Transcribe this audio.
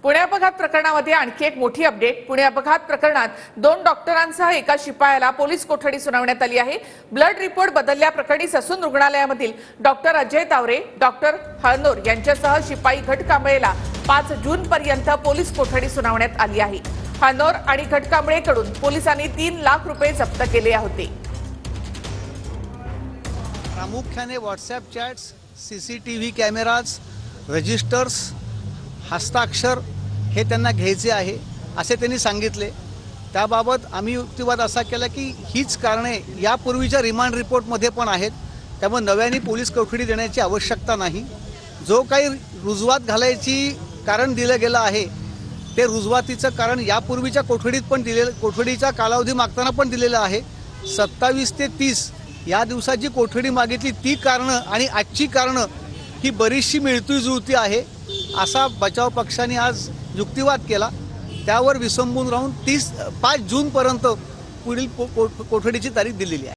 पुणे अपघात प्रकरणामध्ये आणखी एक मोठी अपडेट। पुणे अपघात प्रकरणात 2 डॉक्टरांसह एका शिपायाला पोलीस कोठडी सुनावण्यात आली आहे। ब्लड रिपोर्ट बदलल्याप्रकरणी ससून रुग्णालयामधील डॉक्टर अजय तावरे, डॉक्टर हळनोर यांच्यासह शिपाई घटकांबळेला 5 जून पर्यंत पोलीस कोठडी सुनावण्यात आली आहे। हळनोर आणि घटकांबळेकडून पोलिसांनी 3 लाख रुपये जप्त केले होते। प्रामुख्याने WhatsApp chats, CCTV cameras, registers, हस्ताक्षर हे त्यांना घ्यायचे आहे असे त्यांनी सांगितले। त्याबाबत आम्ही युक्तिवाद असा केला की हीच कारणे यापूर्वीच्या रिमांड रिपोर्टमध्ये पण आहेत, त्यामुळे नव्याने पोलीस कोठडी देण्याची आवश्यकता नाही। जो काही रुजवात घालायची कारण दिलं गेलं आहे ते रुजवातीचं कारण यापूर्वीच्या कोठडीत पण दिलेलं, कोठडीचा कालावधी मागताना पण दिलेलं आहे। 27 ते 30 या दिवसाची कोठडी मागितली ती कारणं आणि आजची कारणं ही बरीचशी मिळती जुळती आहे असा बचाव पक्षाने आज युक्तिवाद केला। त्यावर विसंबून राहून 5 जूनपर्यंत पुढील कोठडीची तारीख दिलेली आहे।